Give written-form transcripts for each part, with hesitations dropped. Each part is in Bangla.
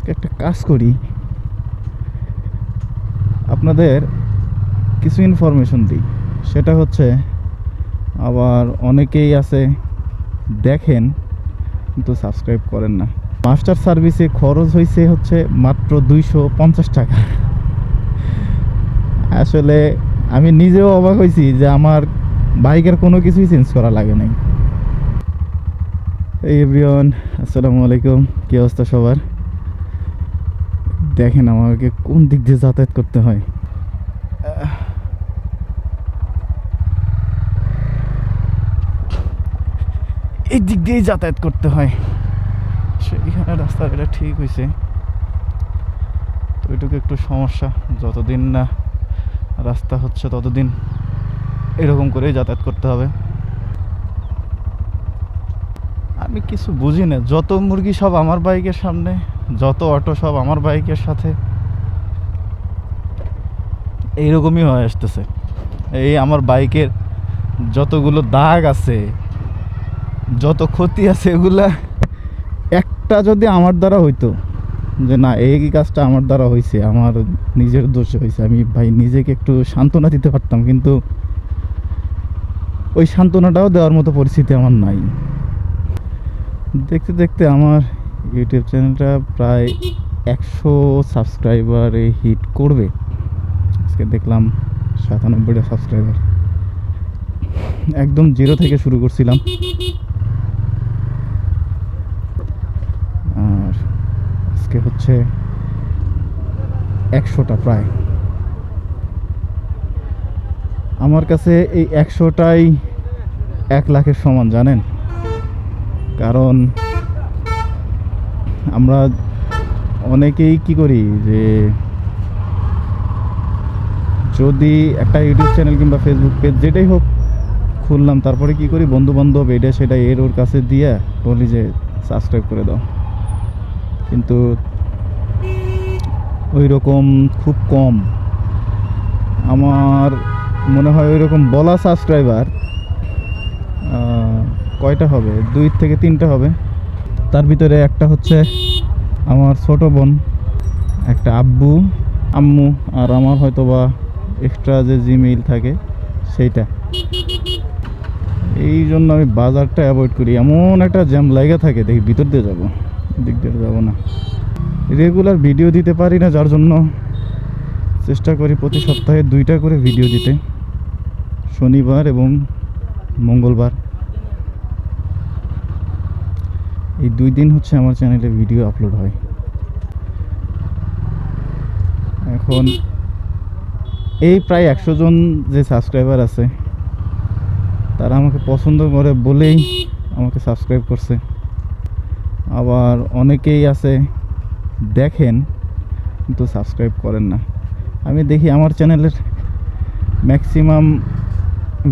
আজকে একটা কাজ করি, আপনাদের কিছু ইনফরমেশন দিই। সেটা হচ্ছে, আবার অনেকেই আছে দেখেন কিন্তু সাবস্ক্রাইব করেন না। মাস্টার সার্ভিসে খরচ হয়েছে হচ্ছে মাত্র 250 টাকা। আসলে আমি নিজেও অবাক হয়েছি যে আমার বাইকের কোনো কিছুই চেঞ্জ করা লাগে নাই। এই এভরিওয়ান, আসসালামু আলাইকুম। কী অবস্থা সবার? দেখেন আমাকে কোন দিক দিয়ে যাতায়াত করতে হয়। এই দিক দিয়েই যাতায়াত করতে হয়। সেইখানে রাস্তা এটা ঠিক হয়েছে, তো ওইটুকু একটু সমস্যা। যতদিন না রাস্তা হচ্ছে ততদিন এরকম করেই যাতায়াত করতে হবে। আমি কিছু বুঝি না, যত মুরগি সব আমার বাইকের সামনে, যত অটো সব আমার বাইকের সাথে, এইরকমই হয়ে আসতেছে। এই আমার বাইকের যতগুলো দাগ আছে, যত ক্ষতি আছে, এগুলা একটা যদি আমার দ্বারা হইতো, যে না এই কাজটা আমার দ্বারা হয়েছে, আমার নিজের দোষে হয়েছে, আমি ভাই নিজেকে একটু সান্ত্বনা দিতে পারতাম, কিন্তু ওই সান্ত্বনাটাও দেওয়ার মতো পরিস্থিতি আমার নাই। দেখতে দেখতে আমার ইউটিউব চ্যানেলটা প্রায় 100 সাবস্ক্রাইবারে হিট করবে। আজকে দেখলাম 97টা সাবস্ক্রাইবার। একদম জিরো থেকে শুরু করছিলাম, আর আজকে হচ্ছে 100টা প্রায়। আমার কাছে এই 100টাই 1 লাখের সমান, জানেন? কারণ আমরা অনেকেই কি করি, যে যদি একটা ইউটিউব চ্যানেল কিংবা ফেসবুক পেজ যেটাই হোক খুললাম, তারপরে কি করি, বন্ধু বান্ধব এটা সেটা এর ওর কাছে দিয়ে বলি যে সাবস্ক্রাইব করে দাও, কিন্তু ওই রকম খুব কম। আমার মনে হয় ওই রকম বলা সাবস্ক্রাইবার কয়টা হবে, 2 থেকে 3টা হবে। তার ভিতরে একটা হচ্ছে আমার ছোট বোন, একটা আব্বু আম্মু, আর আমার হয়তো বা এক্সট্রা যে জিমেইল থাকে সেইটা। এই জন্য আমি বাজারটা অ্যাভয়েড করি। এমন একটা জ্যাম লাগা থাকে, দেখি ভিতর দিয়ে যাবো, দিক দিয়ে যাবো না। রেগুলার ভিডিও দিতে পারি না, যার জন্য চেষ্টা করি প্রতি সপ্তাহে 2টা করে ভিডিও দিতে, শনিবার এবং মঙ্গলবার। এই 2 দিন হচ্ছে আমার চ্যানেলে ভিডিও আপলোড হয়। এখন এই প্রায় 100 জন যে সাবস্ক্রাইবার আছে, তারা আমাকে পছন্দ করে বলেই আমাকে সাবস্ক্রাইব করছে। আবার অনেকেই আছে দেখেন কিন্তু সাবস্ক্রাইব করেন না। আমি দেখি আমার চ্যানেলের ম্যাক্সিমাম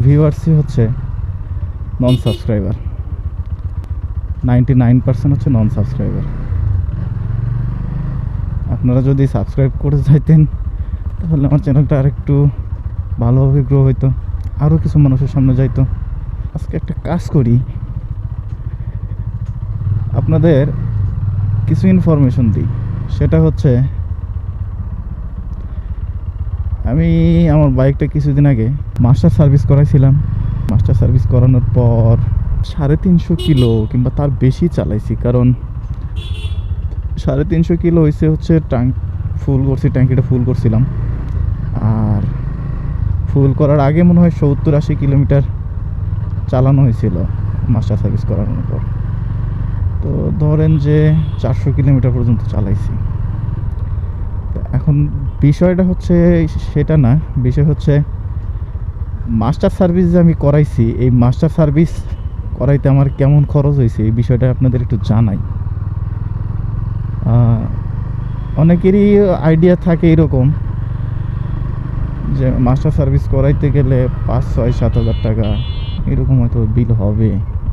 ভিউয়ার্সই হচ্ছে নন সাবস্ক্রাইবার, 99% হচ্ছে নন সাবস্ক্রাইবার। আপনারা যদি সাবস্ক্রাইব করে যাইতেন, তাহলে আমার চ্যানেলটা আরেকটু ভালোভাবে গ্রো হইতো, আরও কিছু মানুষের সামনে যাইতো। আজকে একটা কাজ করি, আপনাদের কিছু ইনফরমেশন দিই। সেটা হচ্ছে, আমি আমার বাইকটা কিছুদিন আগে মাস্টার সার্ভিস করাইছিলাম। মাস্টার সার্ভিস করানোর পর 350 কিলো কিংবা তার বেশি চালাইছি, কারণ 350 কিলো হয়েছে হচ্ছে ট্যাঙ্ক ফুল করছি, ট্যাঙ্কিটা ফুল করছিলাম। আর ফুল করার আগে মনে হয় 70-80 কিলোমিটার চালানো হয়েছিল মাস্টার সার্ভিস করানোর পর। তো ধরেন যে 400 কিলোমিটার পর্যন্ত চালাইছি। এখন বিষয়টা হচ্ছে সেটা না, বিষয় হচ্ছে মাস্টার সার্ভিস যে আমি করাইছি, এই মাস্টার সার্ভিস করাইতে আমার কেমন খরচ হয়েছে এই বিষয়টা আপনাদের একটু জানাই। অনেকেরই আইডিয়া থাকে এরকম যে মাস্টার সার্ভিস করাইতে গেলে 5-6-7 হাজার টাকা এরকম হয়তো বিল হবে,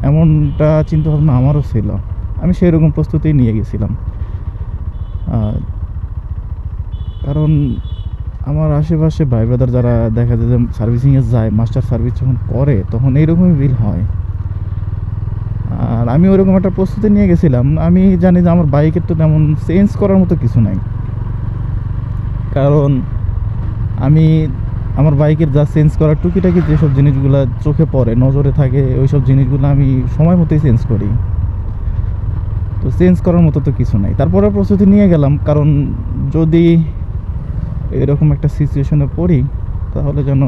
এমনটা চিন্তাভাবনা আমারও ছিল। আমি সেই রকম প্রস্তুতি নিয়ে গেছিলাম, কারণ আমার আশেপাশে ভাই ব্রাদার যারা দেখা যায় যে সার্ভিসিংয়ে যায়, মাস্টার সার্ভিস যখন করে তখন এইরকমই বিল হয়। আর আমি ওরকম একটা প্রস্তুতি নিয়ে গেছিলাম। আমি জানি যে আমার বাইকের তো তেমন চেঞ্জ করার মতো কিছু নাই, কারণ আমি আমার বাইকের যা চেঞ্জ করার টুকিটাকি যেসব জিনিসগুলো চোখে পড়ে, নজরে থাকে, ওই সব জিনিসগুলো আমি সময় মতোই চেঞ্জ করি। তো চেঞ্জ করার মতো তো কিছু নাই, তারপরে প্রস্তুতি নিয়ে গেলাম, কারণ যদি এরকম একটা সিচুয়েশনে পড়ি তাহলে যেন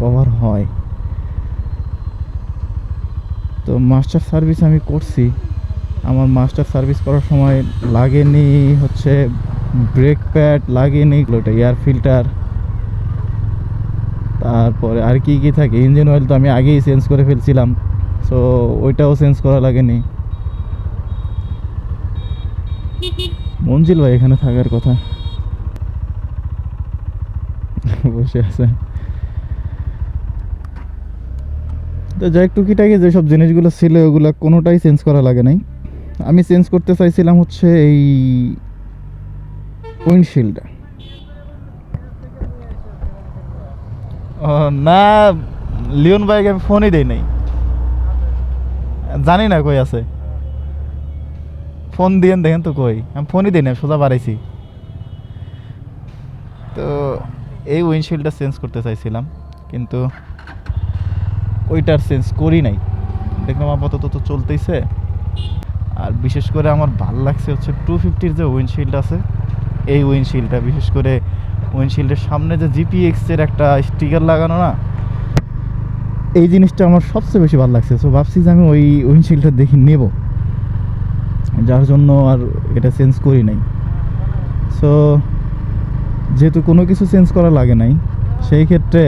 কভার হয়। তো মাস্টার সার্ভিস আমি করছি। আমার মাস্টার সার্ভিস করার সময় লাগেনি হচ্ছে ব্রেক প্যাড, লাগেনি ওটা এয়ার ফিল্টার, তারপরে আর কি কি থাকে, ইঞ্জিন অয়েল তো আমি আগেই চেঞ্জ করে ফেলছিলাম, সো ওইটাও চেঞ্জ করা লাগেনি। মঞ্জিল ভাই এখানে থাকার কথা, বসে আছে। তো যাই টুকিটাকি যেসব জিনিসগুলো ছিল ওগুলো কোনোটাই চেঞ্জ করা লাগে নাই। আমি চেঞ্জ করতে চাইছিলাম হচ্ছে এই উইন্ডশিল্ডটা। না, লিওন ভাইকে আমি ফোনই দেই নাই, জানি না কই আছে। ফোন দিয়েন দেখেন তো কই, আমি ফোনই দিই না, সোজা বাড়াইছি। তো এই উইন্ডশিল্ডটা চেঞ্জ করতে চাইছিলাম, কিন্তু ওইটার চেঞ্জ করি নাই। দেখলাম আপাতত তো চলতেইছে। আর বিশেষ করে আমার ভাল লাগছে হচ্ছে 250-র যে উইন্ডশিল্ড আছে, এই উইন্ডশিল্ডটা বিশেষ করে উইন্ডশিল্ডের সামনে যে জিপিএক্সের একটা স্টিকার লাগানো না, এই জিনিসটা আমার সবচেয়ে বেশি ভালো লাগছে। সো ভাবছি যে আমি ওই উইন্ডশিল্ডটা দেখি নেব, যার জন্য আর এটা চেঞ্জ করি নাই। সো যেহেতু কোনো কিছু চেঞ্জ করা লাগে নাই, সেই ক্ষেত্রে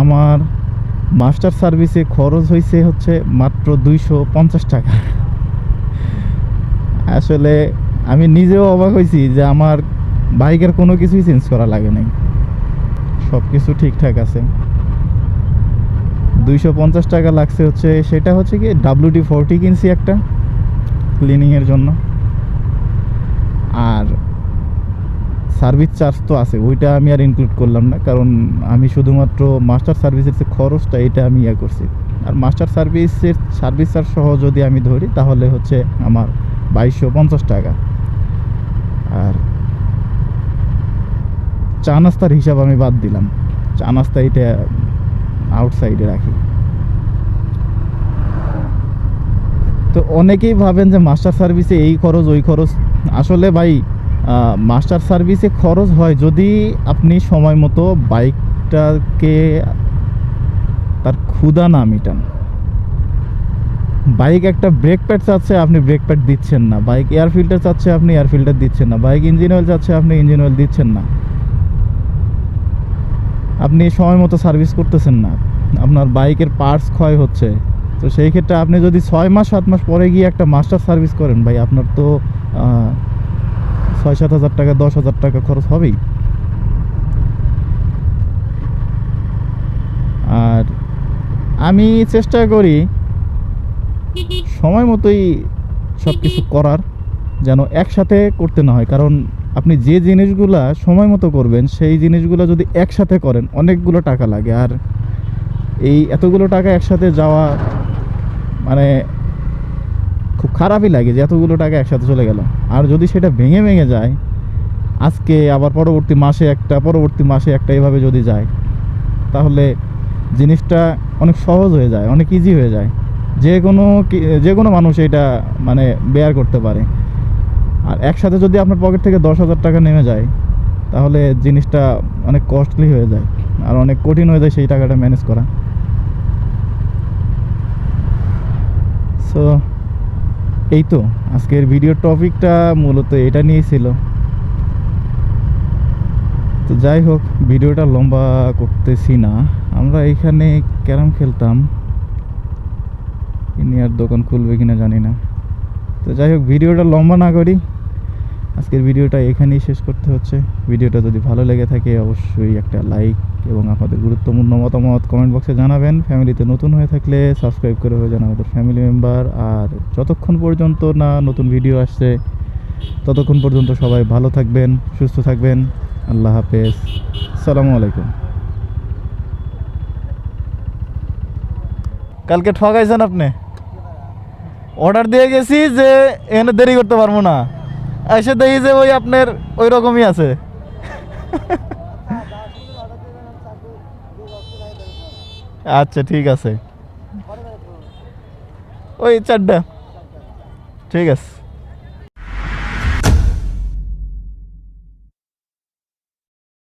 আমার মাস্টার সার্ভিসে খরচ হয়েছে হচ্ছে মাত্র 250 টাকা। আসলে আমি নিজেও অবাক হয়েছি যে আমার বাইকের কোনো কিছুই চেঞ্জ করা লাগে নাই, সব কিছু ঠিকঠাক আছে। 250 টাকা লাগছে হচ্ছে, সেটা হচ্ছে কি WD-40 কিনছি একটা ক্লিনিংয়ের জন্য, আর সার্ভিস চার্জ তো আছে, ওইটা আমি আর ইনক্লুড করলাম না, কারণ আমি শুধুমাত্র মাস্টার সার্ভিসের যে খরচটা এটা আমি ইয়ে করছি। আর মাস্টার সার্ভিসের সার্ভিস চার্জ সহ যদি আমি ধরি তাহলে হচ্ছে আমার 2250 টাকা। আর চা নাস্তার হিসাব আমি বাদ দিলাম, চা নাস্তা এটা আউটসাইডে রাখি। তো অনেকেই ভাবেন যে মাস্টার সার্ভিসে এই খরচ ওই খরচ, আসলে ভাই মাস্টার সার্ভিসে খরচ হয় যদি আপনি সময় মতো বাইকটাকে তার ক্ষুধা না মিটান। বাইক একটা ব্রেক প্যাড চাচ্ছে, আপনি ব্রেক প্যাড দিচ্ছেন না। বাইক এয়ার ফিল্টার চাচ্ছে, আপনি এয়ার ফিল্টার দিচ্ছেন না। বাইক ইঞ্জিন অয়েল চাচ্ছে, আপনি ইঞ্জিন অয়েল দিচ্ছেন না। আপনি সময় মতো সার্ভিস করতেছেন না, আপনার বাইকের পার্টস ক্ষয় হচ্ছে। তো সেই ক্ষেত্রে আপনি যদি 6 মাস 7 মাস পরে গিয়ে একটা মাস্টার সার্ভিস করেন, ভাই আপনার তো 6-7 হাজার টাকা 10,000 টাকা খরচ হবেই। আর আমি চেষ্টা করি সময় মতোই সব কিছু করার, যেন একসাথে করতে না হয়। কারণ আপনি যে জিনিসগুলা সময় মতো করবেন সেই জিনিসগুলো যদি একসাথে করেন অনেকগুলো টাকা লাগে, আর এই এতগুলো টাকা একসাথে যাওয়া মানে খুব খারাপই লাগে যে এতগুলো টাকা একসাথে চলে গেল। আর যদি সেটা ভেঙে ভেঙে যায়, আজকে আবার পরবর্তী মাসে একটা, পরবর্তী মাসে একটা, এভাবে যদি যায় তাহলে জিনিসটা অনেক সহজ হয়ে যায়, অনেক ইজি হয়ে যায়। যে কোনো মানুষ এটা মানে বেয়ার করতে পারে। আর একসাথে যদি আপনার পকেট থেকে 10,000 টাকা নেমে যায় তাহলে জিনিসটা অনেক কস্টলি হয়ে যায়, আর অনেক কঠিন হয়ে যায় সেই টাকাটা ম্যানেজ করা। সো এই তো আজকের ভিডিওর টপিকটা মূলত এটা নিয়েই ছিল। তো যাই হোক, ভিডিওটা লম্বা করতেছি না। আমরা এইখানে ক্যারাম খেলতাম, ইনি আর দোকান খুলবে কিনা জানি না। তো যাই হোক, ভিডিওটা লম্বা না করি, আজকের ভিডিওটা এখানেই শেষ করতে হচ্ছে। ভিডিওটা যদি ভালো লেগে থাকে অবশ্যই একটা লাইক এবং আপনাদের গুরুত্বপূর্ণ মতামত কমেন্ট বক্সে জানাবেন। ফ্যামিলিতে নতুন হয়ে থাকলে সাবস্ক্রাইব করে হয়ে যান আমাদের ফ্যামিলি মেম্বার। আর যতক্ষণ পর্যন্ত না নতুন ভিডিও আসছে ততক্ষণ পর্যন্ত সবাই ভালো থাকবেন, সুস্থ থাকবেন। আল্লাহ হাফেজ, আসসালামু আলাইকুম। কালকে ঠকাইছেন আপনি। অর্ডার দিয়ে গেছি যে এখানে দেরি করতে পারবো না, এসে দেখি যে ওই আপনার ওই রকমই আছে। আচ্ছা ঠিক আছে, ওই 4টা, ঠিক আছে।